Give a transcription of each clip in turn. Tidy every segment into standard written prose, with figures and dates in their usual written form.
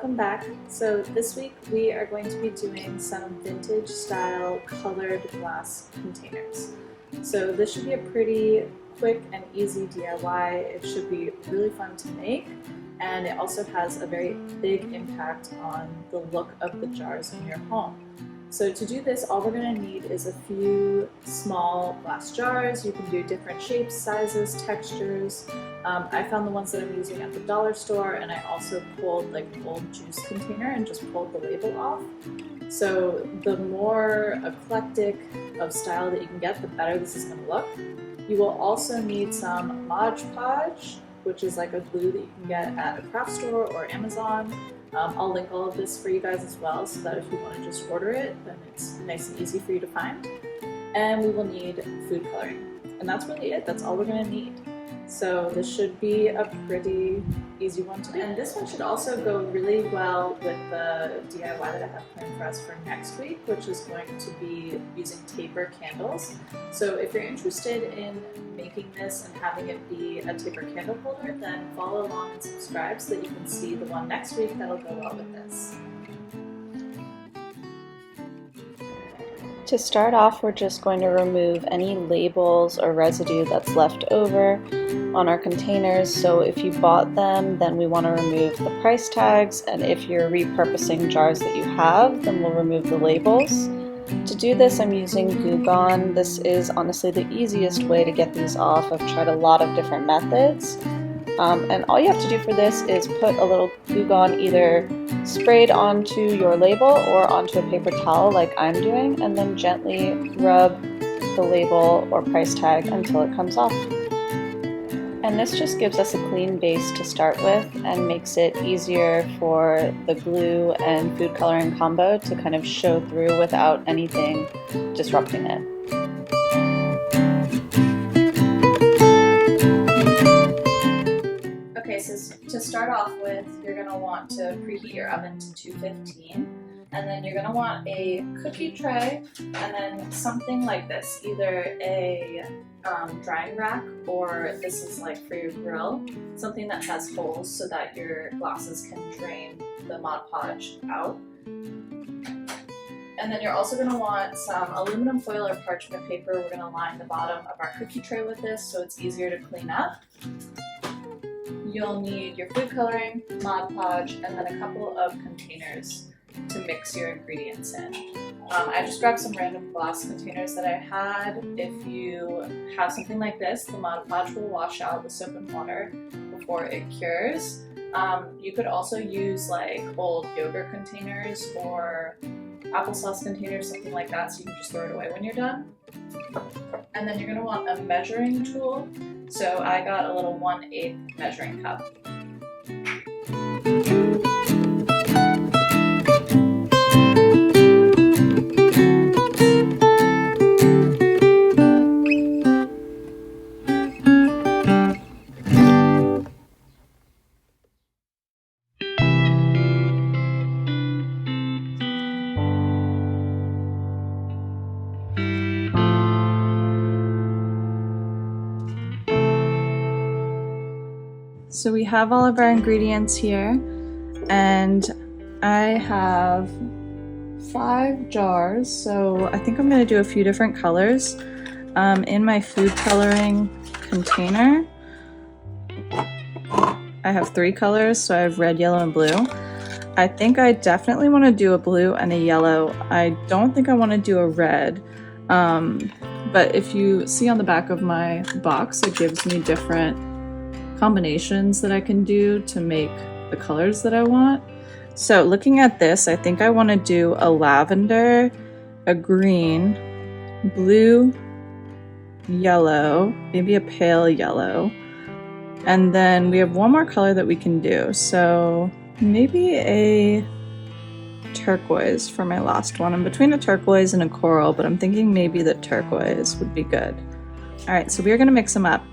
welcome back. So this week we are going to be doing some vintage style colored glass containers. So this should be a pretty quick and easy DIY. It should be really fun to make, and it also has a very big impact on the look of the jars in your home. So to do this, all we're going to need is a few small glass jars. You can do different shapes, sizes, textures. I found the ones that I'm using at the dollar store, and I also pulled like an old juice container and just pulled the label off. So the more eclectic of style that you can get, the better this is going to look. You will also need some Mod Podge, which is like a glue that you can get at a craft store or Amazon. I'll link all of this for you guys as well, so that if you want to just order it, then it's nice and easy for you to find. And we will need food coloring. And that's really it. That's all we're going to need. So this should be a pretty easy one to do. And this one should also go really well with the DIY that I have planned for us for next week, which is going to be using taper candles. So if you're interested in making this and having it be a taper candle holder, then follow along and subscribe so that you can see the one next week that'll go well with this. To start off, we're just going to remove any labels or residue that's left over on our containers. So if you bought them, then we want to remove the price tags, and if you're repurposing jars that you have, then we'll remove the labels. To do this, I'm using Glue Gun. This is honestly the easiest way to get these off. I've tried a lot of different methods. And all you have to do for this is put a little Glue Gun either sprayed onto your label or onto a paper towel like I'm doing, and then gently rub the label or price tag until it comes off. And this just gives us a clean base to start with and makes it easier for the glue and food coloring combo to kind of show through without anything disrupting it. Okay, so to start off with, you're going to want to preheat your oven to 215, and then you're going to want a cookie tray, and then something like this, either a drying rack, or this is like for your grill, something that has holes so that your glasses can drain the Mod Podge out. And then you're also going to want some aluminum foil or parchment paper. We're going to line the bottom of our cookie tray with this so it's easier to clean up. You'll need your food coloring, Mod Podge, and then a couple of containers to mix your ingredients in. I just grabbed some random glass containers that I had. If you have something like this, the Mod Podge will wash out with soap and water before it cures. You could also use like old yogurt containers or applesauce containers, something like that, so you can just throw it away when you're done. And then you're going to want a measuring tool. So I got a little 1/8 measuring cup. So we have all of our ingredients here, and I have 5 jars, so I think I'm going to do a few different colors. In my food coloring container, I have 3 colors, so I have red, yellow, and blue. I think I definitely want to do a blue and a yellow. I don't think I want to do a red, but if you see on the back of my box, it gives me different combinations that I can do to make the colors that I want. So looking at this, I think I want to do a lavender, a green, blue, yellow, maybe a pale yellow, and then we have one more color that we can do. So maybe a turquoise for my last one. I'm between a turquoise and a coral, but I'm thinking maybe the turquoise would be good. All right, so we're going to mix them up.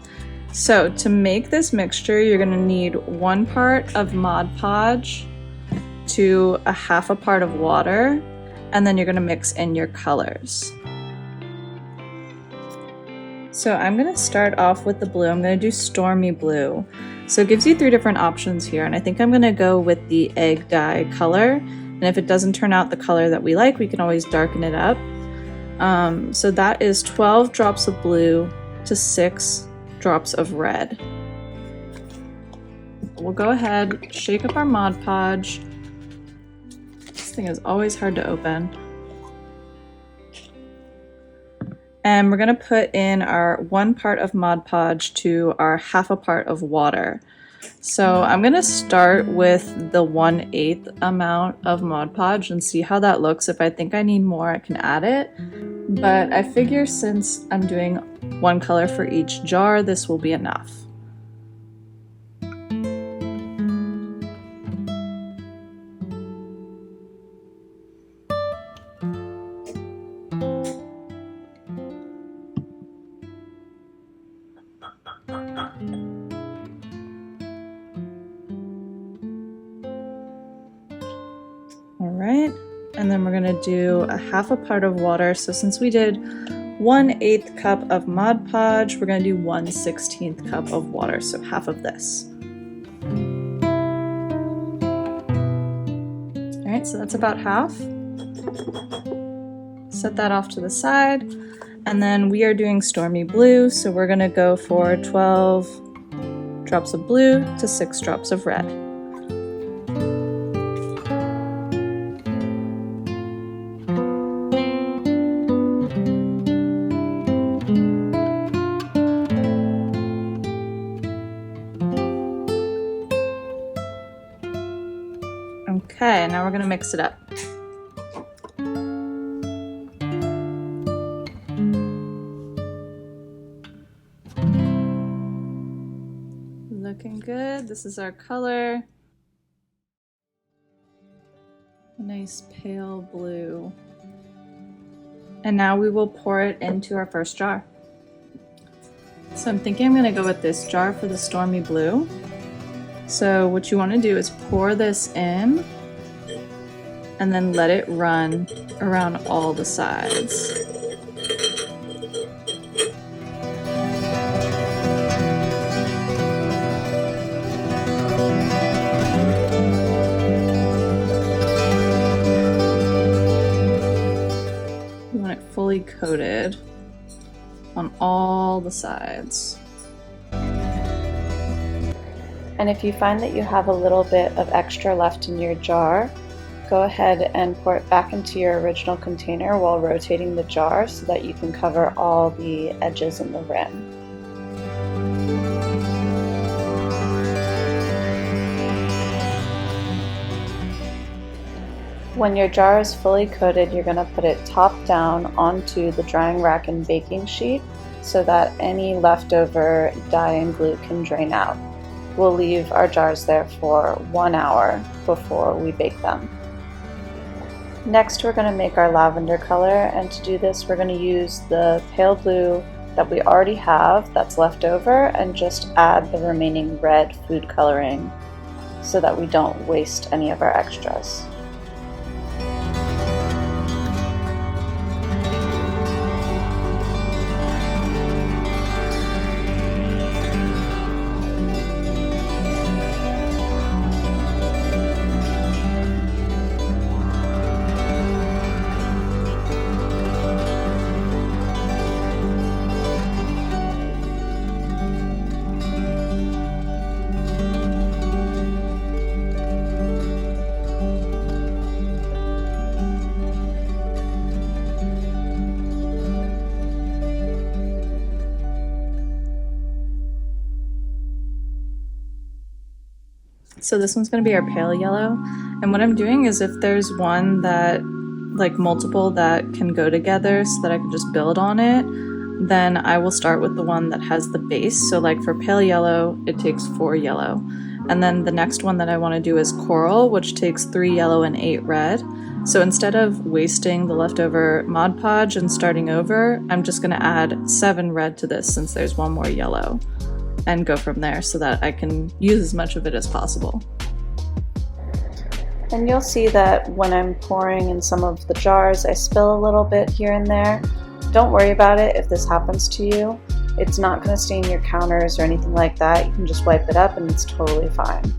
So to make this mixture, you're going to need 1 part of Mod Podge to a 1/2 part of water, and then you're going to mix in your colors. So I'm going to start off with the blue. I'm going to do Stormy Blue. So it gives you 3 different options here, and I think I'm going to go with the egg dye color. And if it doesn't turn out the color that we like, we can always darken it up. So that is 12 drops of blue to 6 drops of red. We'll go ahead, shake up our Mod Podge. This thing is always hard to open. And we're going to put in our 1 part of Mod Podge to our half a part of water. So I'm going to start with the 1/8 amount of Mod Podge and see how that looks. If I think I need more, I can add it. But I figure since I'm doing 1 color for each jar, this will be enough. Alright, and then we're going to do a half a part of water. So since we did 1/8 cup of Mod Podge, we're going to do 1/16 cup of water, so half of this. Alright, so that's about half. Set that off to the side. And then we are doing Stormy Blue, so we're going to go for 12 drops of blue to 6 drops of red. Okay, now we're going to mix it up. Looking good. This is our color. A nice pale blue. And now we will pour it into our first jar. So I'm thinking I'm going to go with this jar for the Stormy Blue. So what you want to do is pour this in and then let it run around all the sides. You want it fully coated on all the sides. And if you find that you have a little bit of extra left in your jar, go ahead and pour it back into your original container while rotating the jar so that you can cover all the edges and the rim. When your jar is fully coated, you're going to put it top down onto the drying rack and baking sheet so that any leftover dye and glue can drain out. We'll leave our jars there for 1 hour before we bake them. Next, we're going to make our lavender color, and to do this we're going to use the pale blue that we already have that's left over and just add the remaining red food coloring so that we don't waste any of our extras. So this one's going to be our pale yellow, and what I'm doing is if there's one that, like multiple that can go together so that I can just build on it, then I will start with the one that has the base. So like for pale yellow, it takes 4 yellow. And then the next one that I want to do is coral, which takes 3 yellow and 8 red. So instead of wasting the leftover Mod Podge and starting over, I'm just going to add 7 red to this since there's 1 more yellow, and go from there so that I can use as much of it as possible. And you'll see that when I'm pouring in some of the jars, I spill a little bit here and there. Don't worry about it if this happens to you. It's not going to stain your counters or anything like that. You can just wipe it up and it's totally fine.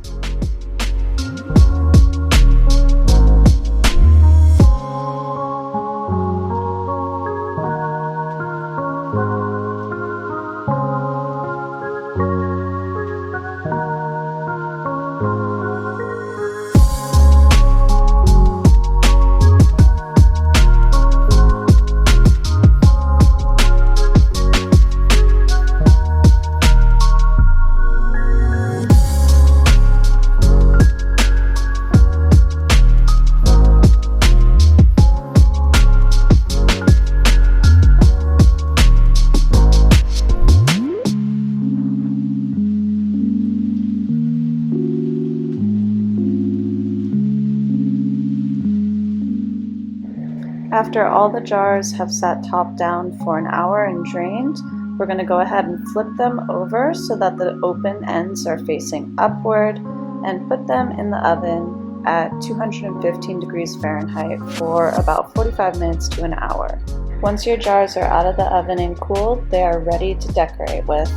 After all the jars have sat top down for an hour and drained, we're going to go ahead and flip them over so that the open ends are facing upward and put them in the oven at 215 degrees Fahrenheit for about 45 minutes to an hour. Once your jars are out of the oven and cooled, they are ready to decorate with.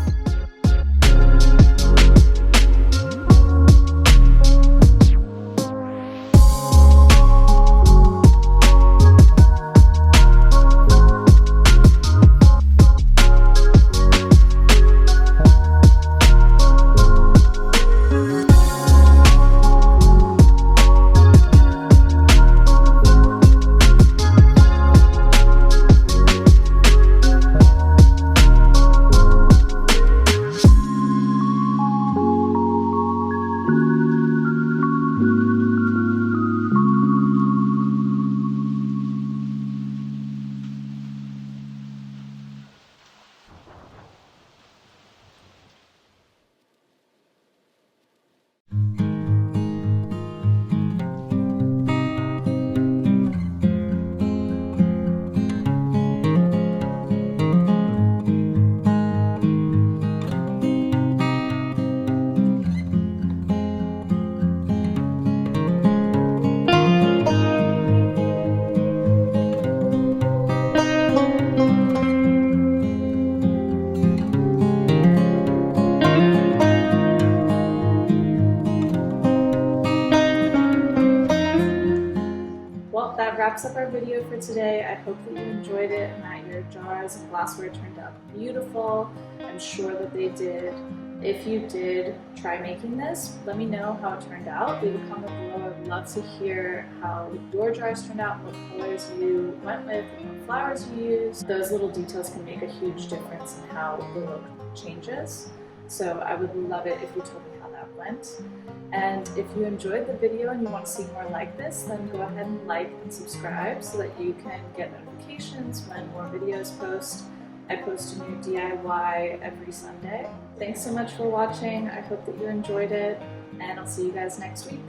Well, that wraps up our video for today. I hope that you enjoyed it and that your jars and glassware turned out beautiful. I'm sure that they did. If you did try making this, let me know how it turned out. Leave a comment below. I'd love to hear how your jars turned out, what colors you went with, and what flowers you used. Those little details can make a huge difference in how the look changes. So I would love it if you told me how that went. And if you enjoyed the video and you want to see more like this, then go ahead and like and subscribe so that you can get notifications when more videos post. I post a new DIY every Sunday. Thanks so much for watching. I hope that you enjoyed it, and I'll see you guys next week.